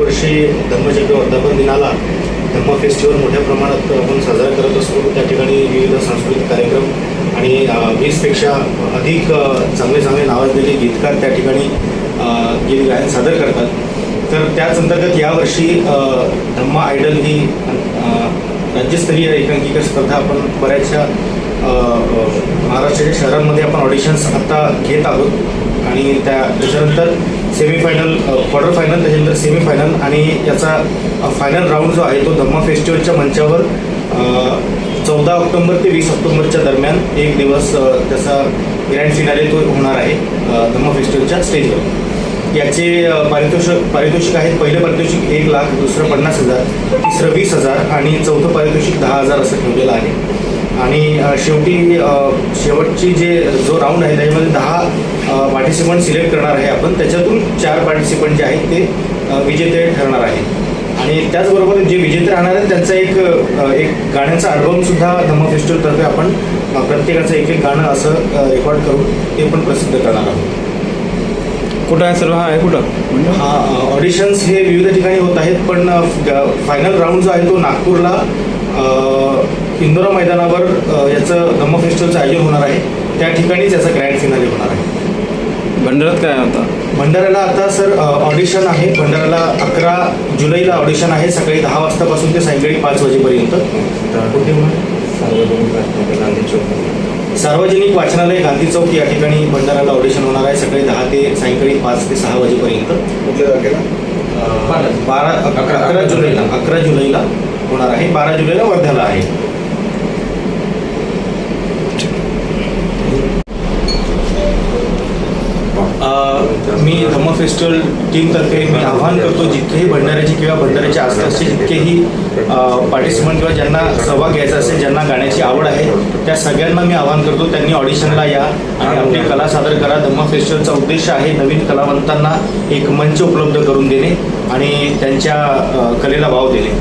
दरवर्षी धम्मचक्र वर्धापन दिनाला धम्म फेस्टिवल मोठ्या प्रमाणात आपण साजरा करत असतो. त्या ठिकाणी विविध सांस्कृतिक कार्यक्रम आणि 20पेक्षा अधिक चांगले चांगले नावाजलेले गीतकार त्या ठिकाणी गीत गायन सादर करतात. तर त्याच अंतर्गत यावर्षी धम्म आयडल ही राज्यस्तरीय एकांकिका स्पर्धा आपण बऱ्याचशा महाराष्ट्राच्या शहरांमध्ये आपण ऑडिशन्स आता घेत आहोत आणि त्याच्यानंतर सेमीफायनल, क्वार्टर फायनल, त्याच्यानंतर सेमीफायनल आणि याचा फायनल राऊंड जो आहे तो धम्म फेस्टिवलच्या मंचावर 14 ऑक्टोबर ते 20 ऑक्टोबरच्या दरम्यान एक दिवस त्याचा ग्रँड फिनाले तो होणार आहे धम्म फेस्टिवलच्या स्टेजवर. याचे पारितोषिक आहेत. पहिलं पारितोषिक 1 लाख, दुसरं 50,000, तिसरं 20,000 आणि चौथं पारितोषिक 10,000 असं ठेवलेलं आहे. आणि शेवटची जो राऊंड आहे त्याच्यामध्ये 10 पार्टिसिपंट सिलेक्ट करणार आहे आपण. त्याच्यातून 4 पार्टिसिपंट जे आहेत ते विजेते ठरणार आहेत. आणि त्याचबरोबर जे विजेते राहणार आहेत त्यांचा एक गाण्यांचा अल्बमसुद्धा धम्म फेस्टिवलतर्फे आपण प्रत्येकाचं एक गाणं असं रेकॉर्ड करून ते पण प्रसिद्ध करणार आहोत. कुठं आहे सर्व? हा आहे कुठं? ऑडिशन्स हे विविध ठिकाणी होत आहेत, पण फायनल राऊंड जो आहे तो नागपूरला इंदोरा मैदानावर याचं धम्म फेस्टिवलचं आयोजन होणार आहे. त्या ठिकाणीच याचा ग्रँड फिनाले होणार आहे. भंडाऱ्यात काय होता? भंडाऱ्याला आता सर ऑडिशन आहे. भंडाऱ्याला 11 जुलैला ऑडिशन आहे, सकाळी 10 वाजतापासून ते सायंकाळी 5 वाजेपर्यंत. सार्वजनिक वाचनालय गांधी चौक या ठिकाणी भंडाऱ्याला ऑडिशन होणार आहे, सकाळी 10 ते सायंकाळी 5 ते 6 वाजेपर्यंत. 11 जुलैला होणार आहे. 12 जुलैला वर्ध्याला आहे. मी धम्म फेस्टिवल टीमतर्फे मी आवाहन करतो, जितकेही भंडाऱ्याचे किंवा भंडाऱ्याच्या आसपासचे जितकेही पार्टिसिपंट किंवा ज्यांना सहभाग घ्यायचा असेल, ज्यांना गाण्याची आवड आहे, त्या सगळ्यांना मी आवाहन करतो त्यांनी ऑडिशनला या आणि आपली कला सादर करा. धम्म फेस्टिवलचा उद्देश आहे नवीन कलावंतांना एक मंच उपलब्ध करून देणे आणि त्यांच्या कलेला वाव देणे.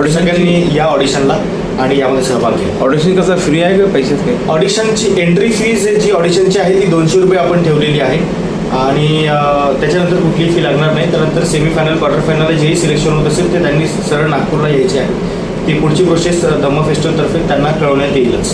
सगळ्यांनी या ऑडिशनला आणि यामध्ये सहभाग घ्या. ऑडिशन कसं फ्री आहे का पैसेच काय? ऑडिशनची एंट्री फीज जी ऑडिशनची आहे ती 200 रुपये आपण ठेवलेली आहे आणि त्याच्यानंतर कुठलीही फी लागणार नाही. त्यानंतर सेमीफायनल, क्वार्टर फायनल जेही सिलेक्शन होत असेल ते त्यांनी सरळ नागपूरला यायचे आहे. ती पुढची प्रोसेस धम्म फेस्टिवलतर्फे त्यांना कळवण्यात येईलच.